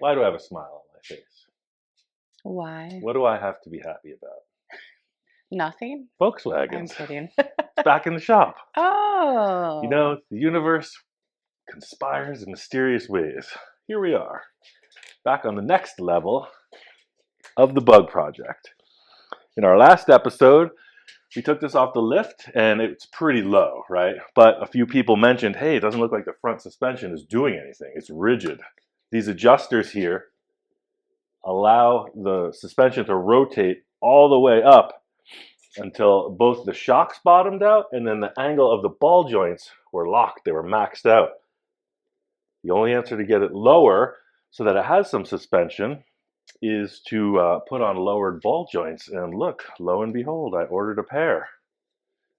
Why do I have a smile on my face? Why? What do I have to be happy about? Nothing? I'm Volkswagens. kidding. It's back in the shop. You Oh. know, the universe conspires in mysterious ways. Here we are, back on the next level of the bug project. In our last episode, we took this off the lift and it's pretty low, right? But a few people mentioned, hey, it doesn't look like the front suspension is doing anything. It's rigid. These adjusters here allow the suspension to rotate all the way up until both the shocks bottomed out and then the angle of the ball joints were locked. They were maxed out. The only answer to get it lower so that it has some suspension is to put on lowered ball joints. And look, lo and behold, I ordered a pair.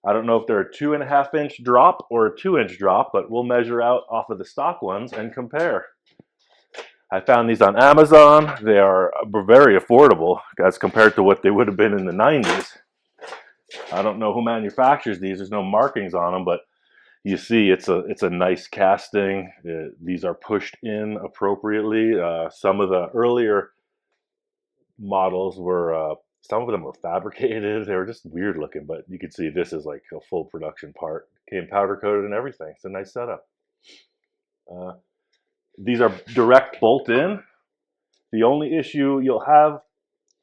I don't know if they're a 2.5-inch drop or a 2-inch drop, but we'll measure out off of the stock ones and compare. I found these on Amazon. They are very affordable as compared to what they would have been in the 90s. I don't know who manufactures these. There's no markings on them, but you see it's a nice casting. These are pushed in appropriately. Some of the earlier models were, some of them were fabricated. They were just weird looking, but you can see this is like a full production part. Came powder coated and everything. It's a nice setup. These are direct bolt in. The only issue you'll have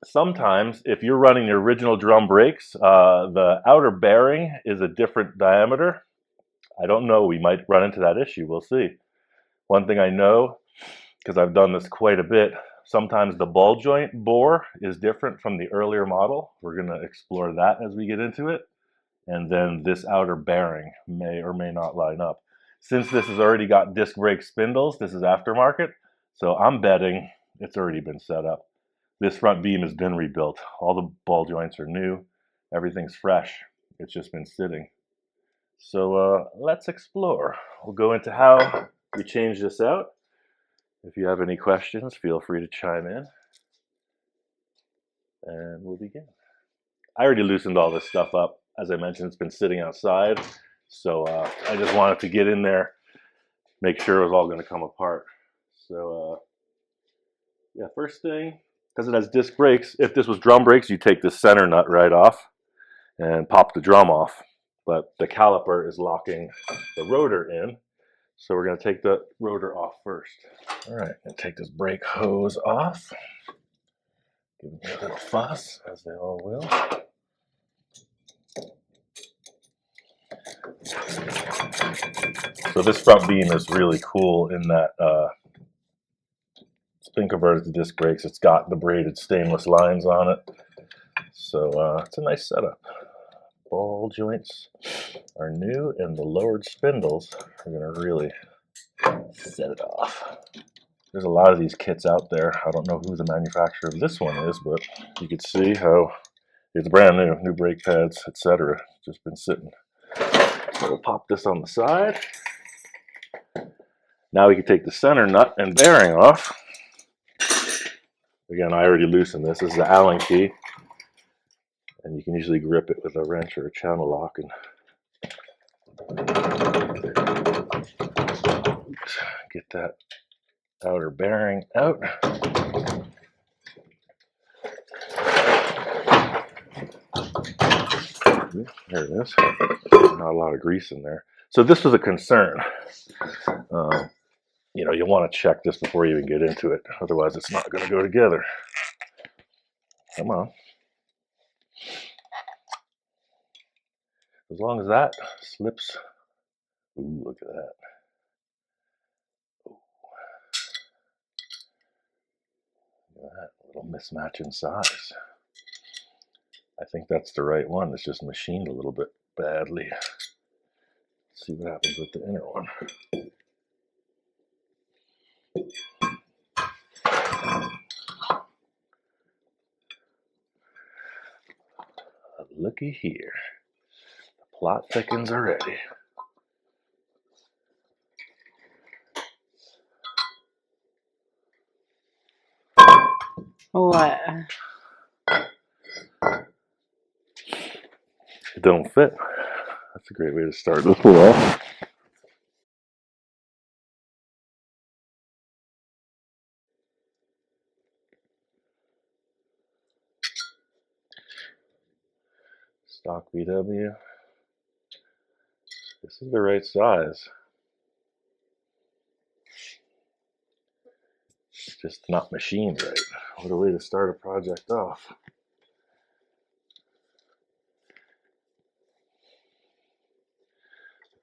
sometimes if you're running the original drum brakes, the outer bearing is a different diameter. I don't know, we might run into that issue, we'll see. One thing I know, because I've done this quite a bit, sometimes the ball joint bore is different from the earlier model. We're going to explore that as we get into it. And then this outer bearing may or may not line up. Since this has already got disc brake spindles, this is aftermarket, so I'm betting it's already been set up. This front beam has been rebuilt. All the ball joints are new. Everything's fresh. It's just been sitting. So let's explore. We'll go into how we change this out. If you have any questions, feel free to chime in. And we'll begin. I already loosened all this stuff up. As I mentioned, it's been sitting outside. So I just wanted to get in there, make sure it was all going to come apart. So yeah, first thing, because it has disc brakes, if this was drum brakes, you take this center nut right off and pop the drum off. But the caliper is locking the rotor in. So we're going to take the rotor off first. All right, and take this brake hose off. Give it a little fuss, as they all will. So this front beam is really cool in that it's been converted to disc brakes. It's got the braided stainless lines on it. So it's a nice setup. Ball joints are new and the lowered spindles are going to really set it off. There's a lot of these kits out there. I don't know who the manufacturer of this one is, but you can see how it's brand new brake pads, etc. Just been sitting. So we'll pop this on the side. Now we can take the center nut and bearing off. Again, I already loosened this. This is the Allen key. And you can usually grip it with a wrench or a channel lock and get that outer bearing out. There it is. Not a lot of grease in there. So this was a concern. You know, you'll want to check this before you even get into it. Otherwise, it's not going to go together. Come on. As long as that slips. Ooh, look at that. Ooh. Look at that little mismatch in size. I think that's the right one. It's just machined a little bit badly. Let's see what happens with the inner one. Looky here. The plot thickens already. What? It don't fit. That's a great way to start this off. Stock VW. This is the right size. It's just not machined right. What a way to start a project off.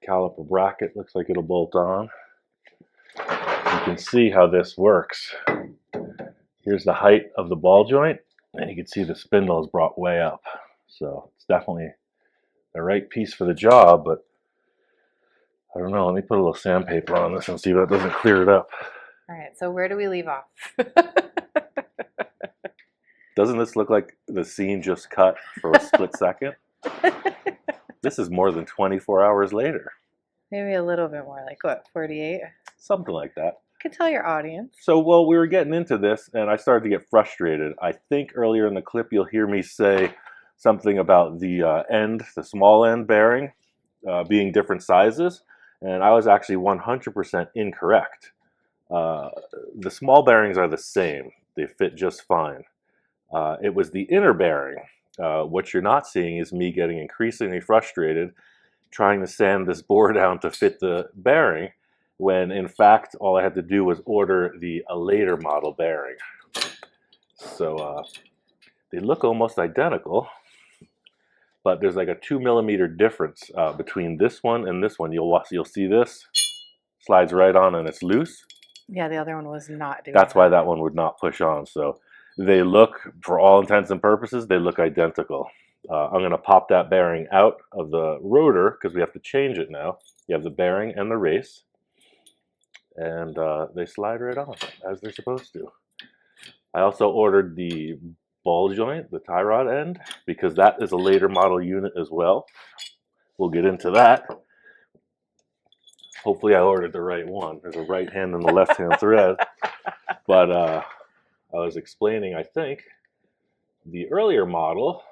The caliper bracket looks like it'll bolt on. You can see how this works. Here's the height of the ball joint, and you can see the spindle is brought way up. So it's definitely the right piece for the job, but I don't know. Let me put a little sandpaper on this and see if that doesn't clear it up. All right, so where do we leave off? Doesn't this look like the scene just cut for a split second? This is more than 24 hours later. Maybe a little bit more, like what, 48? Something like that. You could tell your audience. So, well, we were getting into this, and I started to get frustrated. I think earlier in the clip you'll hear me say something about the end, the small end bearing, being different sizes, and I was actually 100% incorrect. The small bearings are the same. They fit just fine. It was the inner bearing. What you're not seeing is me getting increasingly frustrated trying to sand this bore down to fit the bearing, when in fact all I had to do was order a later model bearing. So they look almost identical, but there's like a 2 millimeter difference between this one and this one. You'll see this slides right on and it's loose. Yeah, the other one was not doing That's why that one would not push on. So they look, for all intents and purposes, they look identical. I'm going to pop that bearing out of the rotor because we have to change it now. You have the bearing and the race, and they slide right on as they're supposed to. I also ordered the ball joint, the tie rod end, because that is a later model unit as well. We'll get into that. Hopefully I ordered the right one. There's a right hand and the left hand thread. But I was explaining, I think, the earlier model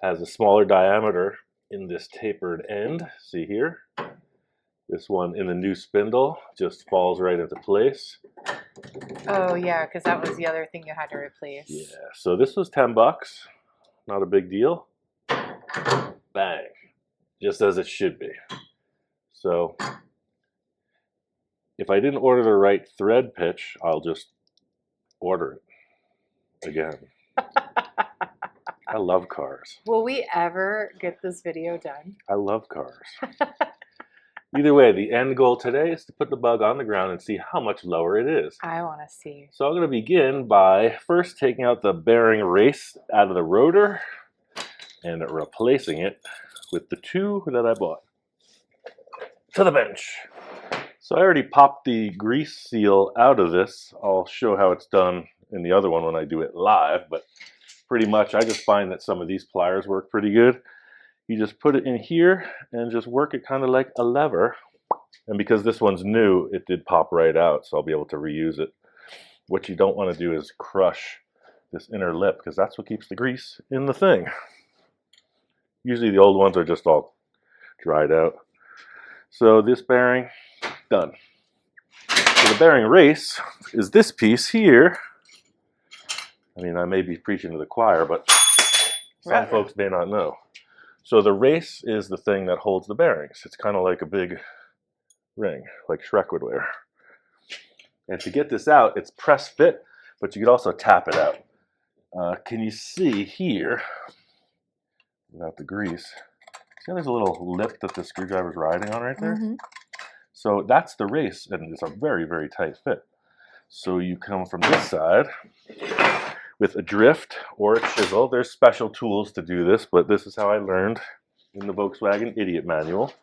has a smaller diameter in this tapered end. See here? This one in the new spindle just falls right into place. Oh yeah, because that was the other thing you had to replace. Yeah, so this was 10 bucks. Not a big deal. Bang. Just as it should be. So if I didn't order the right thread pitch, I'll just order it again. I love cars. Will we ever get this video done? I love cars. Either way, the end goal today is to put the bug on the ground and see how much lower it is. I want to see. So I'm going to begin by first taking out the bearing race out of the rotor and replacing it with the two that I bought. To the bench. So I already popped the grease seal out of this. I'll show how it's done in the other one when I do it live, but pretty much I just find that some of these pliers work pretty good. You just put it in here and just work it kind of like a lever. And because this one's new, it did pop right out, so I'll be able to reuse it. What you don't want to do is crush this inner lip, because that's what keeps the grease in the thing. Usually the old ones are just all dried out. So this bearing, done. So the bearing race is this piece here. I mean, I may be preaching to the choir, but some folks may not know. So the race is the thing that holds the bearings. It's kind of like a big ring, like Shrek would wear. And to get this out, it's press fit, but you could also tap it out. Can you see here, without the grease, see there's a little lip that the screwdriver's riding on right there? Mm-hmm. So that's the race, and it's a very, very tight fit. So you come from this side with a drift or a chisel. There's special tools to do this, but this is how I learned in the Volkswagen Idiot Manual.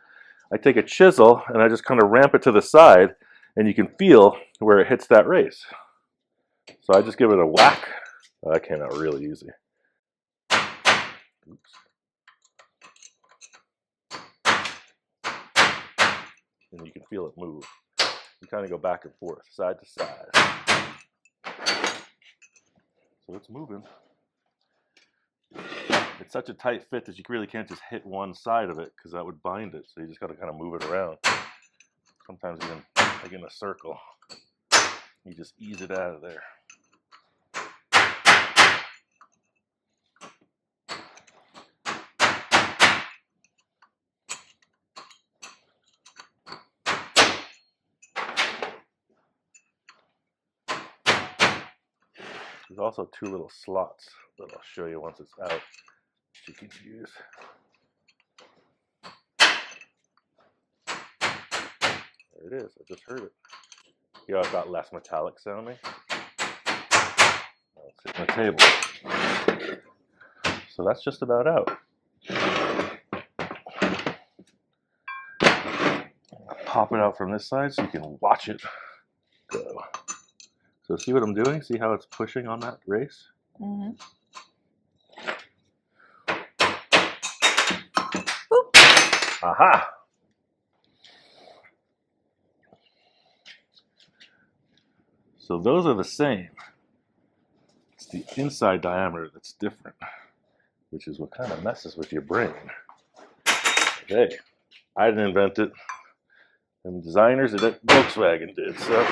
I take a chisel and I just kind of ramp it to the side, and you can feel where it hits that race. So I just give it a whack. Oh, that came out really easy. Oops. And you can feel it move. You kind of go back and forth, side to side. So it's moving. It's such a tight fit that you really can't just hit one side of it, because that would bind it. So you just got to kind of move it around. Sometimes even like in a circle. You just ease it out of there. There's also 2 little slots that I'll show you once it's out that you can use. There it is. I just heard it. You know, I've got less metallic sounding. I'll sit on the table. So that's just about out. Pop it out from this side so you can watch it go. So see what I'm doing? See how it's pushing on that race? Mm-hmm. Aha! So those are the same. It's the inside diameter that's different, which is what kind of messes with your brain. Hey, I didn't invent it. Them designers at Volkswagen did. So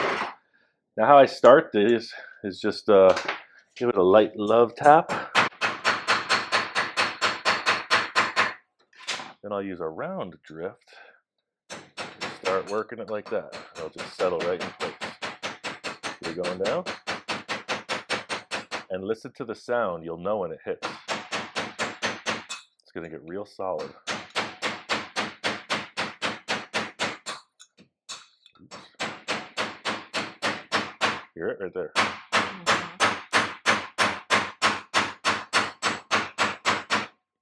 now how I start this is just give it a light love tap. Then I'll use a round drift. Start working it like that. It'll just settle right in place. You're going down. And listen to the sound. You'll know when it hits. It's going to get real solid. Oops. Hear it right there.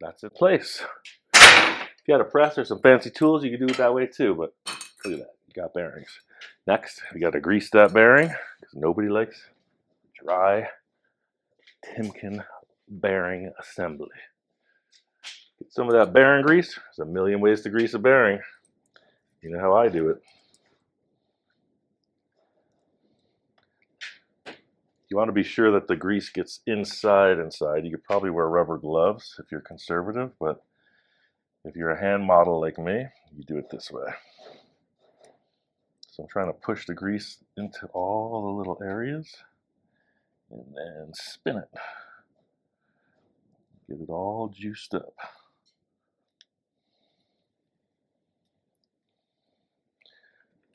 That's in place. If you had a press or some fancy tools, you could do it that way too, but look at that. You got bearings. Next, we got to grease that bearing because nobody likes dry Timken bearing assembly. Get some of that bearing grease. There's a million ways to grease a bearing. You know how I do it. You want to be sure that the grease gets inside. You could probably wear rubber gloves if you're conservative, but if you're a hand model like me, you do it this way. So I'm trying to push the grease into all the little areas and then spin it. Get it all juiced up.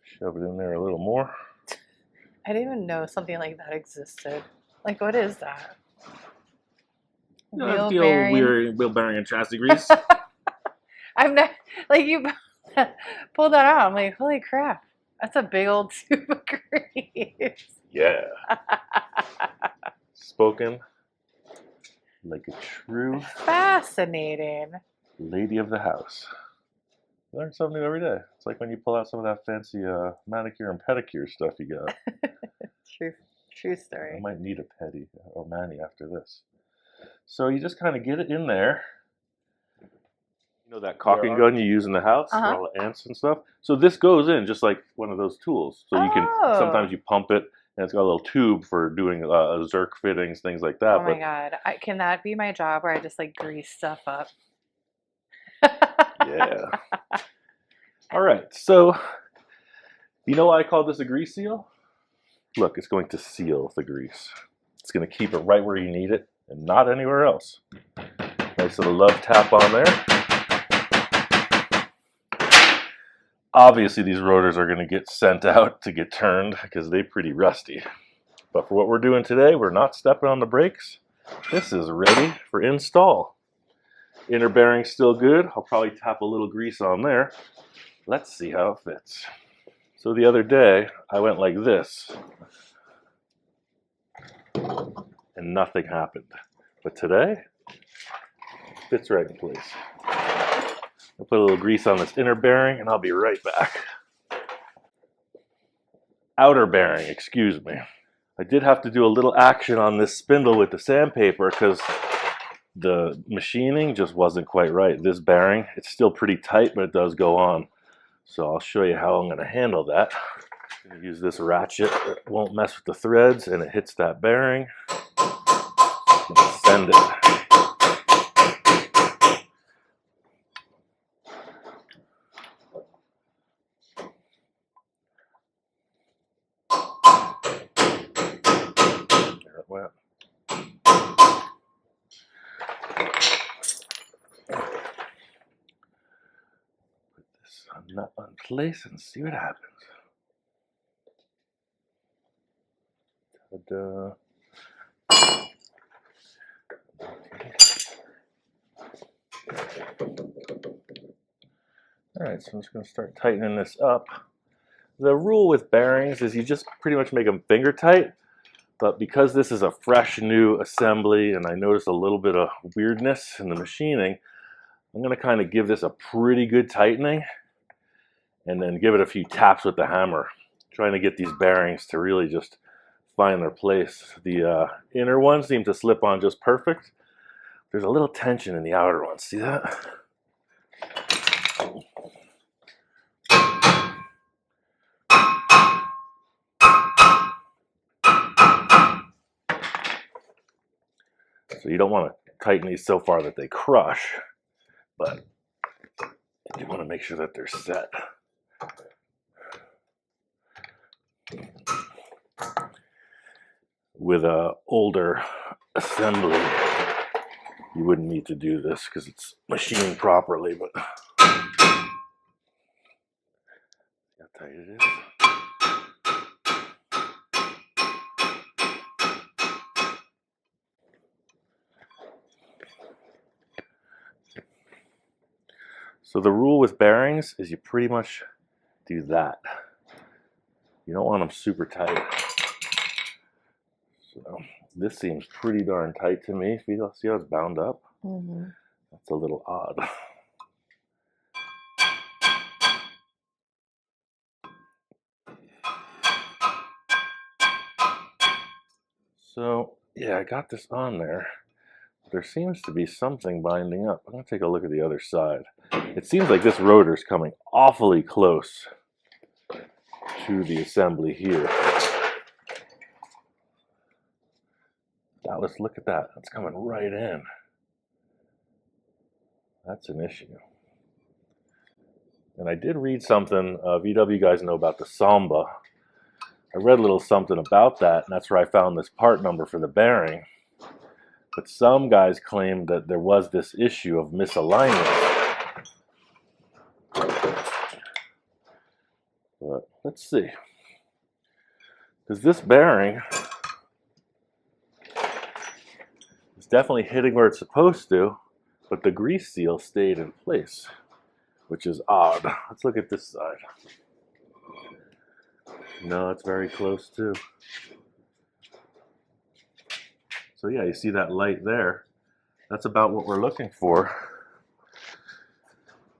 Shove it in there a little more. I didn't even know something like that existed. Like, what is that? Wheel bearing. Wheel bearing and chassis grease. I'm not, like, you pulled that out. I'm like, holy crap. That's a big old tube of grease. Yeah. Spoken like a true Fascinating. lady of the house. Learn something new every day. It's like when you pull out some of that fancy manicure and pedicure stuff you got. True story. I might need a pedi or mani after this. So you just kind of get it in there. You know that caulking gun you use in the house for all the ants and stuff? So this goes in just like one of those tools. So you can, sometimes you pump it and it's got a little tube for doing Zerk fittings, things like that. Oh my God. Can that be my job where I just like grease stuff up? Yeah. All right. So you know why I call this a grease seal? Look, it's going to seal the grease. It's going to keep it right where you need it and not anywhere else. Nice little love tap on there. Obviously, these rotors are going to get sent out to get turned because they're pretty rusty. But for what we're doing today, we're not stepping on the brakes. This is ready for install. Inner bearing's still good. I'll probably tap a little grease on there. Let's see how it fits. So the other day, I went like this. And nothing happened. But today, it fits right in place. I'll put a little grease on this inner bearing and I'll be right back. Outer bearing, excuse me. I did have to do a little action on this spindle with the sandpaper because the machining just wasn't quite right. This bearing, it's still pretty tight, but it does go on. So I'll show you how I'm going to handle that. I'm going to use this ratchet. It won't mess with the threads and it hits that bearing. Send it. There it went. Put this nut in place and see what happens. Ta-da. All right, so I'm just going to start tightening this up. The rule with bearings is you just pretty much make them finger tight, but because this is a fresh new assembly and I noticed a little bit of weirdness in the machining, I'm going to kind of give this a pretty good tightening and then give it a few taps with the hammer, trying to get these bearings to really just find their place. The inner ones seem to slip on just perfect. There's a little tension in the outer ones. See that? So you don't want to tighten these so far that they crush, but you want to make sure that they're set. With a older assembly, you wouldn't need to do this because it's machined properly, but how tight it is. So the rule with bearings is you pretty much do that. You don't want them super tight. So this seems pretty darn tight to me. See how it's bound up? Mm-hmm. That's a little odd. So yeah, I got this on there. There seems to be something binding up. I'm going to take a look at the other side. It seems like this rotor is coming awfully close to the assembly here. Look at that. It's coming right in. That's an issue. And I did read something, VW guys know about the Samba. I read a little something about that, and that's where I found this part number for the bearing. But some guys claimed that there was this issue of misalignment. But let's see. Because this bearing is definitely hitting where it's supposed to, but the grease seal stayed in place, which is odd. Let's look at this side. No, it's very close too. So yeah, you see that light there. That's about what we're looking for.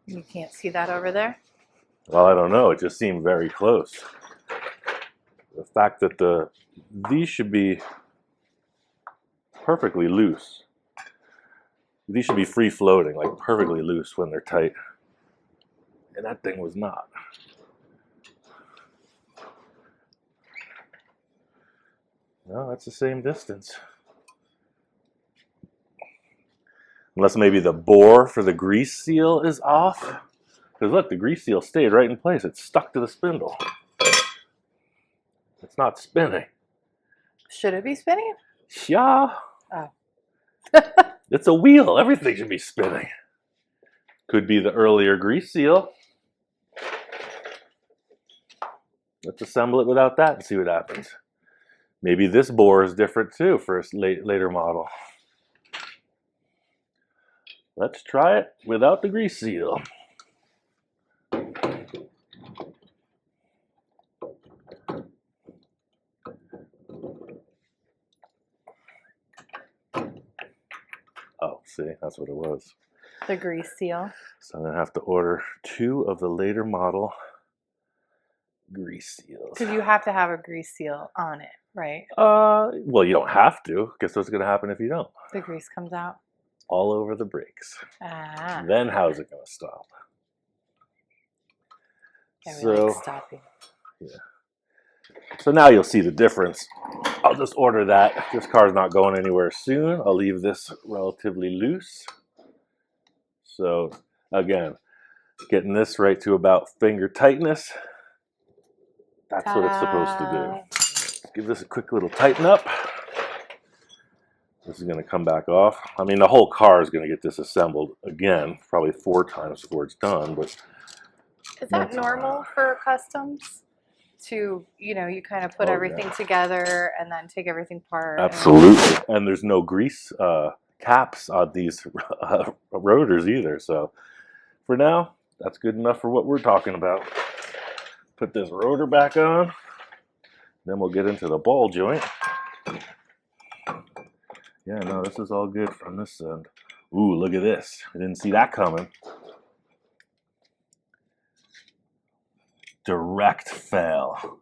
You can't see that over there? Well, I don't know. It just seemed very close. The fact that these should be perfectly loose. These should be free floating, like perfectly loose when they're tight. And that thing was not. No, that's the same distance. Unless maybe the bore for the grease seal is off. Because look, the grease seal stayed right in place. It's stuck to the spindle. It's not spinning. Should it be spinning? Yeah. Oh. It's a wheel. Everything should be spinning. Could be the earlier grease seal. Let's assemble it without that and see what happens. Maybe this bore is different too for a later model. Let's try it without the grease seal. Oh, see, that's what it was. The grease seal. So I'm going to have to order 2 of the later model grease seals. Because you have to have a grease seal on it, right? Well, you don't have to. Guess what's going to happen if you don't? The grease comes out. All over the brakes. Ah. Then how's it going to stop? Yeah, we like stopping. Yeah. So now you'll see the difference. I'll just order that. This car's not going anywhere soon. I'll leave this relatively loose. So again, getting this right to about finger tightness. That's what it's supposed to do. Let's give this a quick little tighten up. This is going to come back off. I mean, the whole car is going to get disassembled again, probably 4 times before it's done. But is that normal for customs? To, you know, you kind of put everything together and then take everything apart. Absolutely. And there's no grease caps on these rotors either. So for now, That's good enough for what we're talking about. Put this rotor back on. Then we'll get into the ball joint. Yeah, no, this is all good from this end. Ooh, look at this. I didn't see that coming. Direct fail.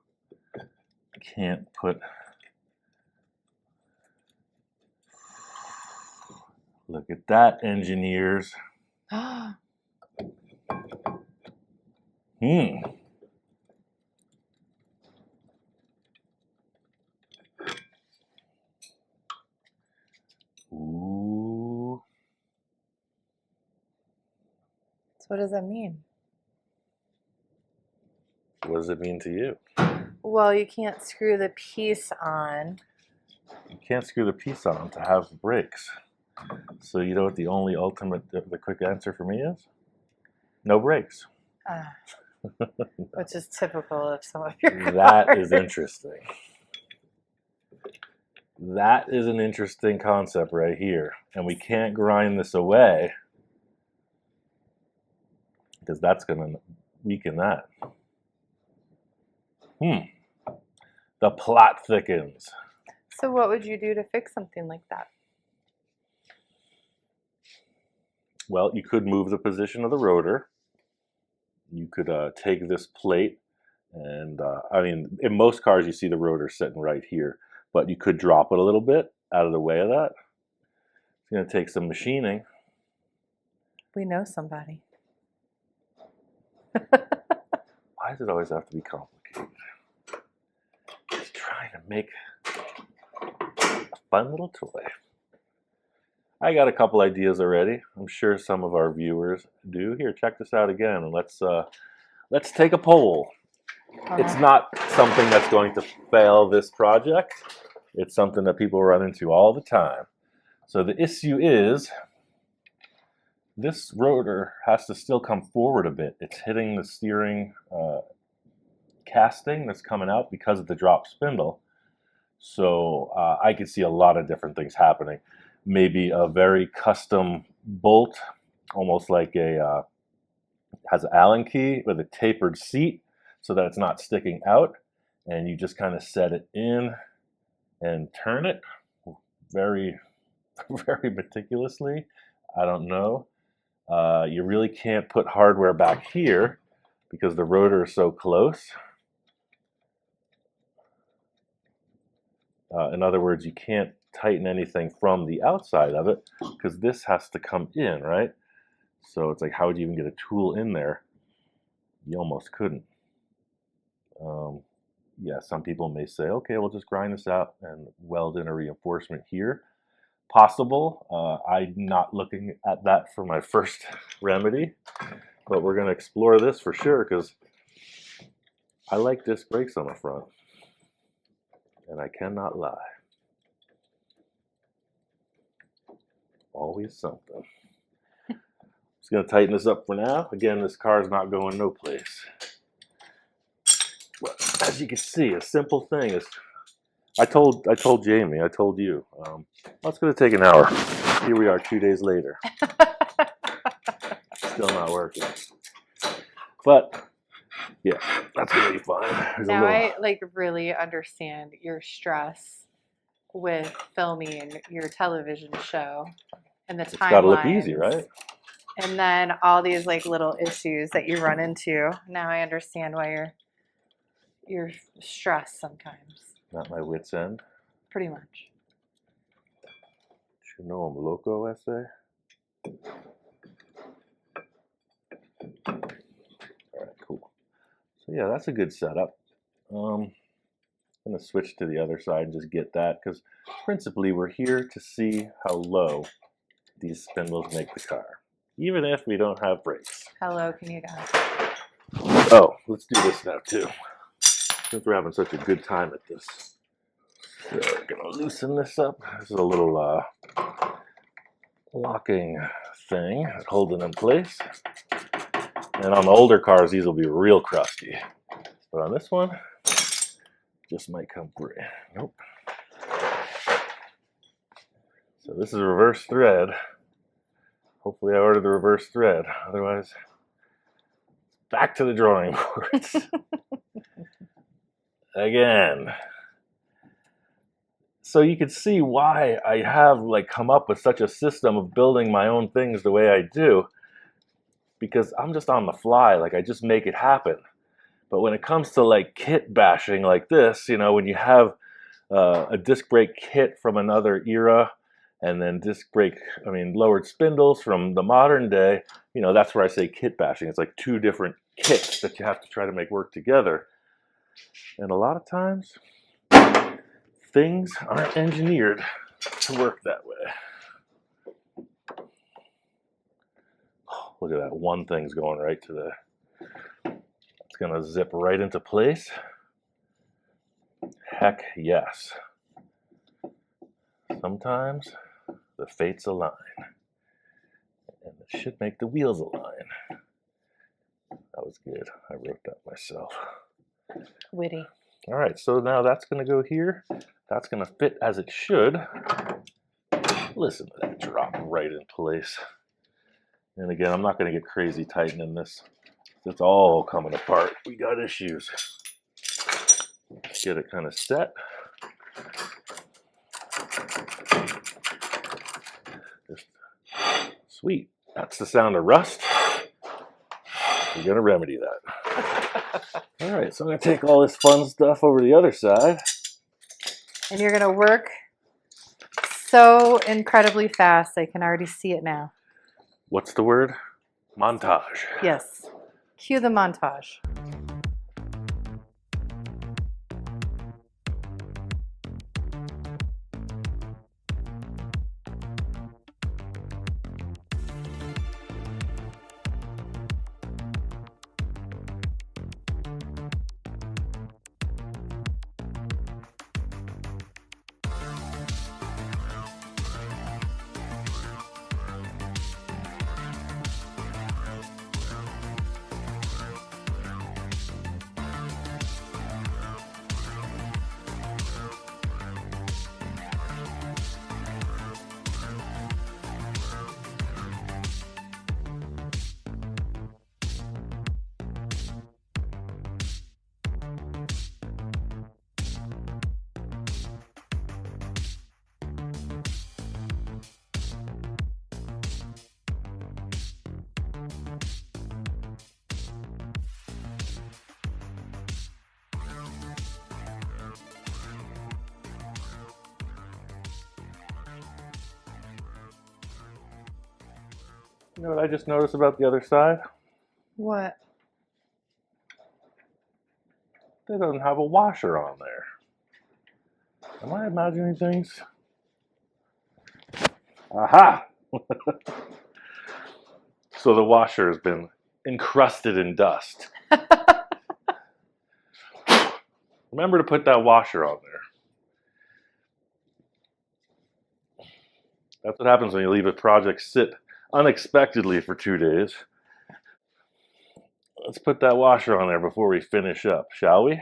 Can't put... Look at that, engineers. Ooh. So what does that mean? What does it mean to you? Well, you can't screw the piece on. You can't screw the piece on to have brakes. So you know what the only the quick answer for me is? No brakes. Which is typical of some of your cars. That is interesting. That is an interesting concept right here. And we can't grind this away because that's going to weaken that. The plot thickens. So what would you do to fix something like that? Well, you could move the position of the rotor. You could take this plate and, I mean, in most cars you see the rotor sitting right here, but you could drop it a little bit out of the way of that. It's going to take some machining. We know somebody. Why does it always have to be complicated? Just trying to make a fun little toy. I got a couple ideas already. I'm sure some of our viewers do. Here, check this out again, and let's take a poll. It's not something that's going to fail this project. It's something that people run into all the time. So the issue is this rotor has to still come forward a bit. It's hitting the steering casting that's coming out because of the drop spindle. So I could see a lot of different things happening. Maybe a very custom bolt, almost like a has an Allen key with a tapered seat so that it's not sticking out, and you just kind of set it in and turn it very, very meticulously. I don't know. You really can't put hardware back here because the rotor is so close. In other words, you can't tighten anything from the outside of it because this has to come in, right? So it's like, how would you even get a tool in there? You almost couldn't. Yeah, some people may say, okay, we'll just grind this out and weld in a reinforcement here. Possible. I'm not looking at that for my first remedy, but we're going to explore this for sure because I like disc brakes on the front, and I cannot lie. Always something. Just going to tighten this up for now. Again, this car is not going no place. But as you can see, a simple thing is, I told Jamie, I told you, well, it's going to take an hour. Here we are 2 days later. Still not working. But yeah, that's going to be fun. Now I like really understand your stress with filming your television show and the timelines. It's got to look easy, right? And then all these like little issues that you run into. Now I understand why you're stressed sometimes. Not my wit's end. Pretty much. You know I'm loco, I say. All right, cool. So yeah, that's a good setup. I'm gonna switch to the other side and just get that because principally we're here to see how low these spindles make the car, even if we don't have brakes. How low can you go? Oh, let's do this now too. Since we're having such a good time at this. So we're gonna loosen this up. This is a little locking thing that holds it in place. And on the older cars, these will be real crusty. But on this one, just might come free. Nope. So this is a reverse thread. Hopefully I ordered the reverse thread. Otherwise, back to the drawing boards. Again. So you can see why I have like come up with such a system of building my own things the way I do, because I'm just on the fly, like I just make it happen. But when it comes to like kit bashing like this, you know, when you have a disc brake kit from another era, and then lowered spindles from the modern day, you know, that's where I say kit bashing. It's like two different kits that you have to try to make work together. And a lot of times, things aren't engineered to work that way. Oh, look at that, one thing's going right to the, it's gonna zip right into place. Heck yes. Sometimes the fates align, and it should make the wheels align. That was good. I wrote that myself. Witty. All right, so now that's going to go here. That's going to fit as it should. Listen to that drop right in place. And again, I'm not going to get crazy tightening this. It's all coming apart. We got issues. Get it kind of set. Just, sweet. That's the sound of rust. We're going to remedy that. All right, so I'm going to take all this fun stuff over to the other side. And you're going to work so incredibly fast. I can already see it now. What's the word? Montage. Yes. Cue the montage. You know what I just noticed about the other side? What? They don't have a washer on there. Am I imagining things? Aha! So the washer has been encrusted in dust. Remember to put that washer on there. That's what happens when you leave a project sit unexpectedly for 2 days. Let's put that washer on there before we finish up, shall we?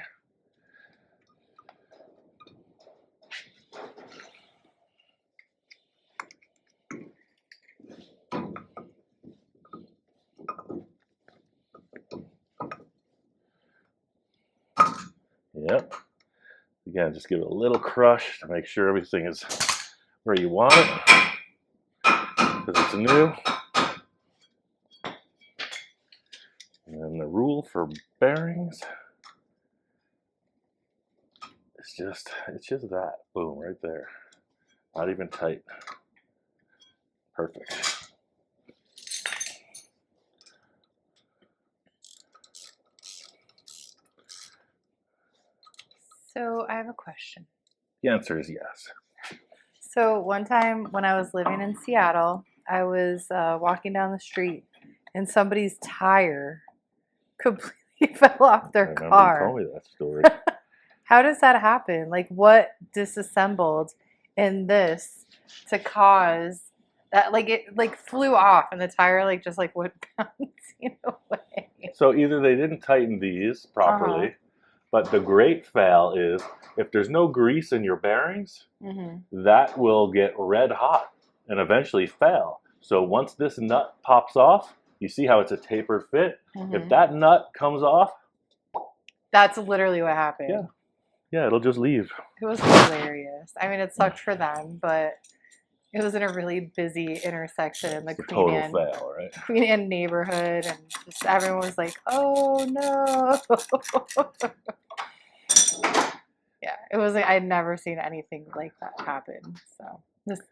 Yep. Again, just give it a little crush to make sure everything is where you want it, because it's new. And the rule for bearings is it's just that. Boom, right there. Not even tight. Perfect. So I have a question. The answer is yes. So one time when I was living in Seattle, I was walking down the street and somebody's tire completely fell off their I remember car. you told me that story. How does that happen? Like, what disassembled in this to cause that? Like, it like flew off and the tire like just like went bouncing away. So either they didn't tighten these properly, but the great fail is if there's no grease in your bearings, that will get red hot and eventually fail. So once this nut pops off, You see how it's a tapered fit? Mhm. If that nut comes off, That's literally what happened. yeah, it'll just leave. It was hilarious. I mean, it sucked for them, but it was in a really busy intersection in the It's a Queen total Anne, fail, right? Queen Anne neighborhood, and just everyone was like, "Oh no!" Yeah, it was like I'd never seen anything like that happen. So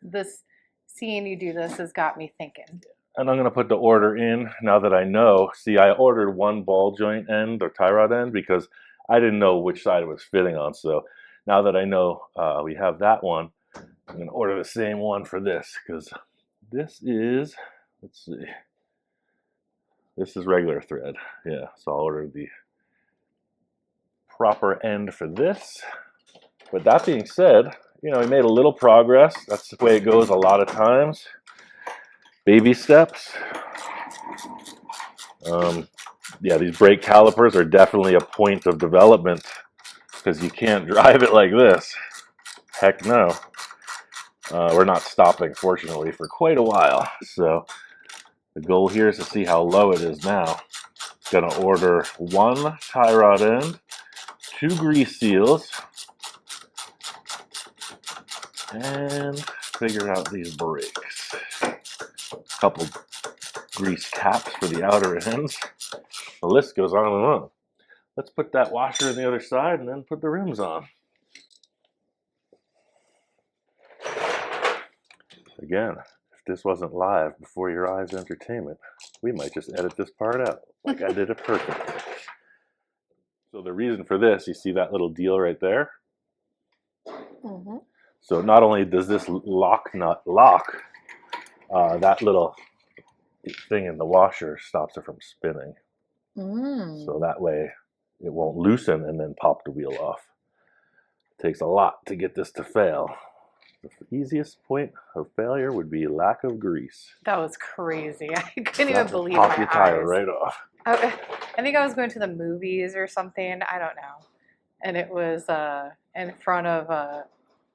this seeing you do this has got me thinking. And I'm going to put the order in now that I know. See, I ordered one ball joint end or tie rod end because I didn't know which side it was fitting on. So now that I know we have that one, I'm going to order the same one for this because this is, let's see, this is regular thread. Yeah, so I'll order the proper end for this. But that being said, you know, we made a little progress. That's the way it goes a lot of times. Baby steps. Yeah, these brake calipers are definitely a point of development because you can't drive it like this. Heck no. We're not stopping, fortunately, for quite a while. So the goal here is to see how low it is now. Gonna order one tie rod end, 2 grease seals, and figure out these brakes. A couple grease caps for the outer ends. The list goes on and on. Let's put that washer on the other side and then put the rims on. Again, if this wasn't live before your eyes' entertainment, we might just edit this part out like I did it perfect. So the reason for this, you see that little deal right there? Mm-hmm. So not only does this lock nut lock, that little thing in the washer stops it from spinning. So that way it won't loosen and then pop the wheel off. It takes a lot to get this to fail. The easiest point of failure would be lack of grease. That was crazy. I couldn't That even will believe pop my your tire eyes. right off. I think I was going to the movies or something. I don't know. And it was in front of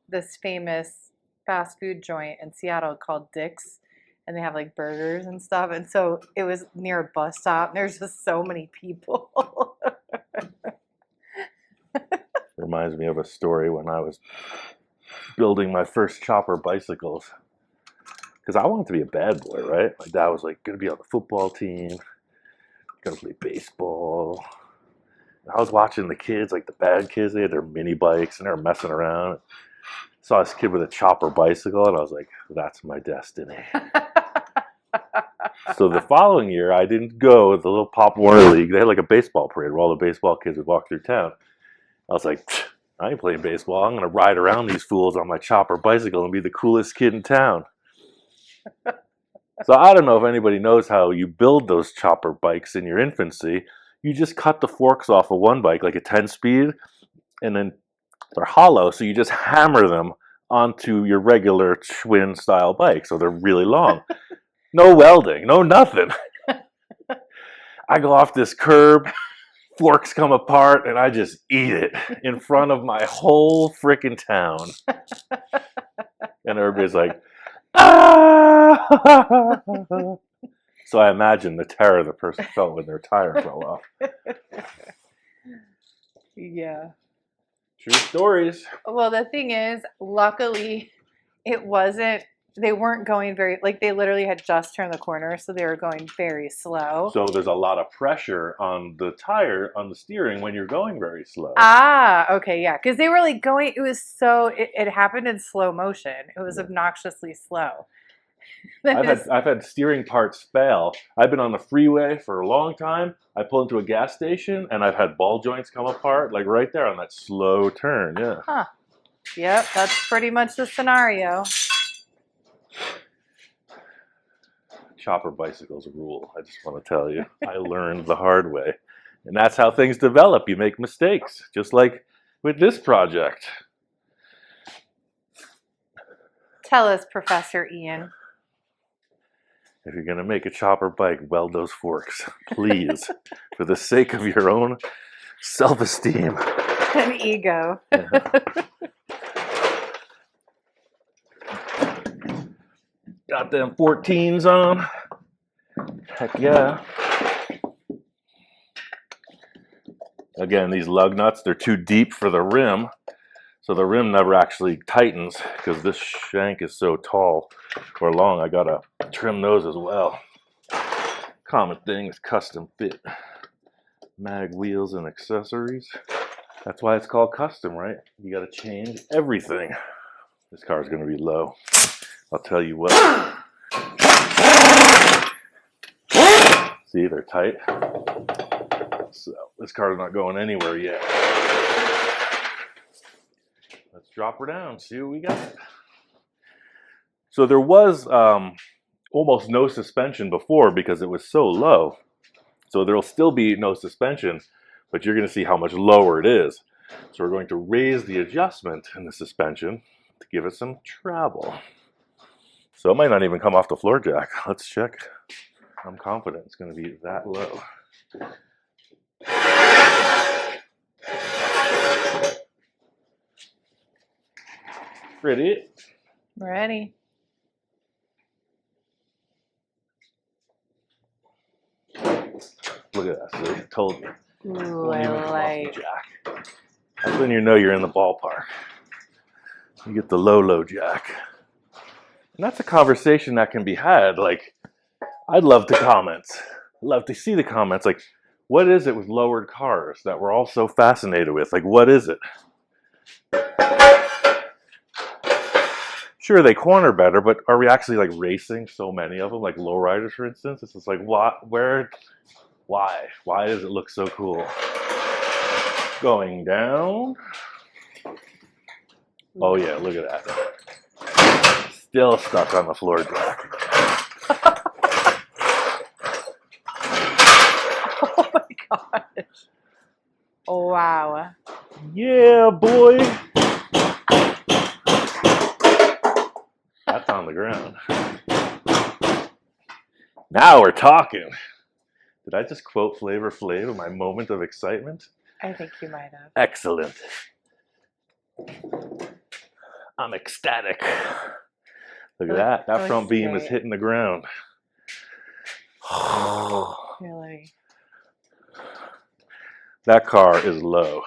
this famous fast food joint in Seattle called Dick's. And they have like burgers and stuff. And so it was near a bus stop. And there's just so many people. Reminds me of a story when I was building my first chopper bicycles. Because I wanted to be a bad boy, right? My dad was like, gonna be on the football team, gonna play baseball. And I was watching the kids, like the bad kids, they had their mini bikes and they were messing around. Saw this kid with a chopper bicycle and I was like, that's my destiny. So the following year, I didn't go with the little Pop Warner League. They had like a baseball parade where all the baseball kids would walk through town. I was like, I ain't playing baseball. I'm going to ride around these fools on my chopper bicycle and be the coolest kid in town. So I don't know if anybody knows how you build those chopper bikes in your infancy. You just cut the forks off of one bike, like a 10-speed, and then they're hollow, so you just hammer them onto your regular twin style bike. So they're really long. No welding, no nothing. I go off this curb, forks come apart, and I just eat it in front of my whole freaking town. And everybody's like, ah! So I imagine the terror the person felt when their tire fell off. Yeah. True stories. Well, the thing is, luckily, it wasn't, they weren't going very, like they literally had just turned the corner, so they were going very slow. So there's a lot of pressure on the tire, on the steering when you're going very slow. Ah, okay, yeah. Because they were like going, it was so, it happened in slow motion. It was obnoxiously slow. I've had steering parts fail. I've been on the freeway for a long time. I pull into a gas station and I've had ball joints come apart, like right there on that slow turn. Yeah. Huh. Yep, that's pretty much the scenario. Chopper bicycles rule. I just want to tell you, I learned the hard way. And that's how things develop. You make mistakes, just like with this project. Tell us, Professor Ian. If you're going to make a chopper bike, weld those forks, please, for the sake of your own self-esteem. And ego. Got them 14s on. Heck yeah. Again, these lug nuts, they're too deep for the rim. So the rim never actually tightens because this shank is so tall or long. I gotta trim those as well. Common thing is custom fit mag wheels and accessories. That's why it's called custom, right? You gotta change everything. This car is gonna be low. I'll tell you what. See, they're tight. So this car is not going anywhere yet. Let's drop her down, see what we got. So there was almost no suspension before because it was so low. So there'll still be no suspension, but you're going to see how much lower it is. So we're going to raise the adjustment in the suspension to give it some travel. So it might not even come off the floor jack. Let's check. I'm confident it's going to be that low. Ready? Ready. Look at that. See, I told you. Ooh, Won't even I come off like. the jack. That's when you know you're in the ballpark. You get the low jack. And that's a conversation that can be had. Like, I'd love to comment. I'd love to see the comments. Like, what is it with lowered cars that we're all so fascinated with? Like, what is it? Sure, they corner better, but are we actually like racing so many of them? Like lowriders, for instance? It's just like, what? Where? Why? Why does it look so cool? Going down. Oh yeah, look at that. Still stuck on the floor jack. Oh my gosh. Oh, wow. Yeah, boy. That's on the ground. Now we're talking. Did I just quote Flavor Flav in my moment of excitement? I think you might have. Excellent. I'm ecstatic. Look at that. That front beam is hitting the ground. Really? That car is low.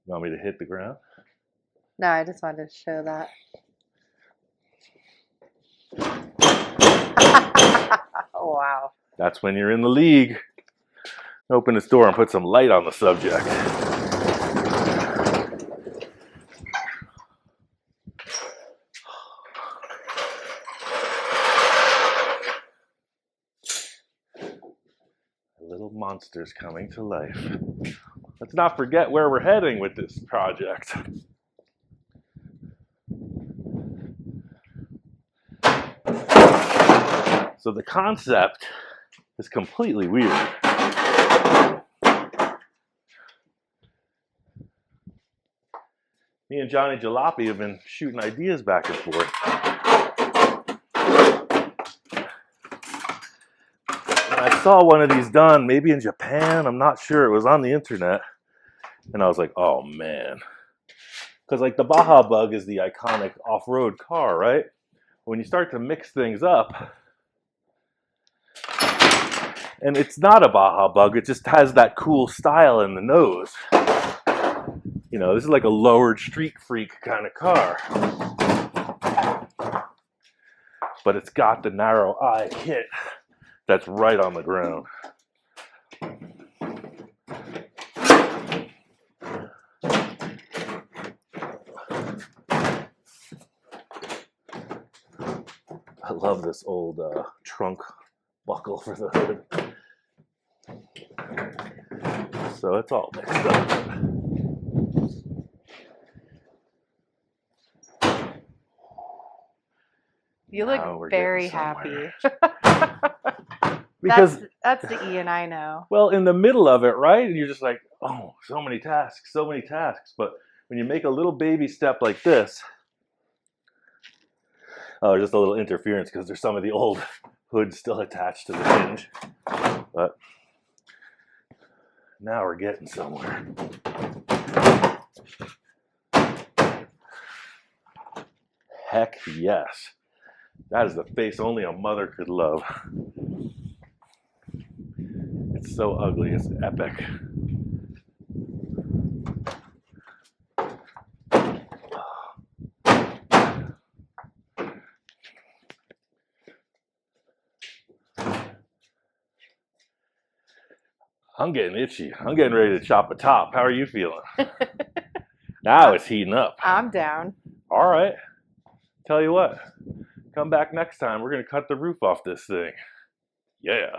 You want me to hit the ground? No, I just wanted to show that. Oh, wow. That's when you're in the league. Open this door and put some light on the subject. Little monsters coming to life. Let's not forget where we're heading with this project. So the concept is completely weird. Me and Johnny Jalopy have been shooting ideas back and forth. And I saw one of these done, maybe in Japan, I'm not sure. It was on the internet. And I was like, oh man. Because like the Baja Bug is the iconic off-road car, right? When you start to mix things up, and it's not a Baja Bug, it just has that cool style in the nose. You know, this is like a lowered street freak kind of car. But it's got the narrow eye kit that's right on the ground. I love this old trunk buckle for the hood. So it's all mixed up. You look very happy. Because that's the Ian I know. Well, in the middle of it, right? And you're just like, oh, so many tasks, so many tasks. But when you make a little baby step like this, oh, just a little interference because there's some of the old hood still attached to the hinge. But now we're getting somewhere. Heck yes. That is the face only a mother could love. It's so ugly, it's epic. I'm getting itchy. I'm getting ready to chop a top. How are you feeling? Now it's heating up. I'm down. All right. Tell you what, come back next time. We're going to cut the roof off this thing. Yeah.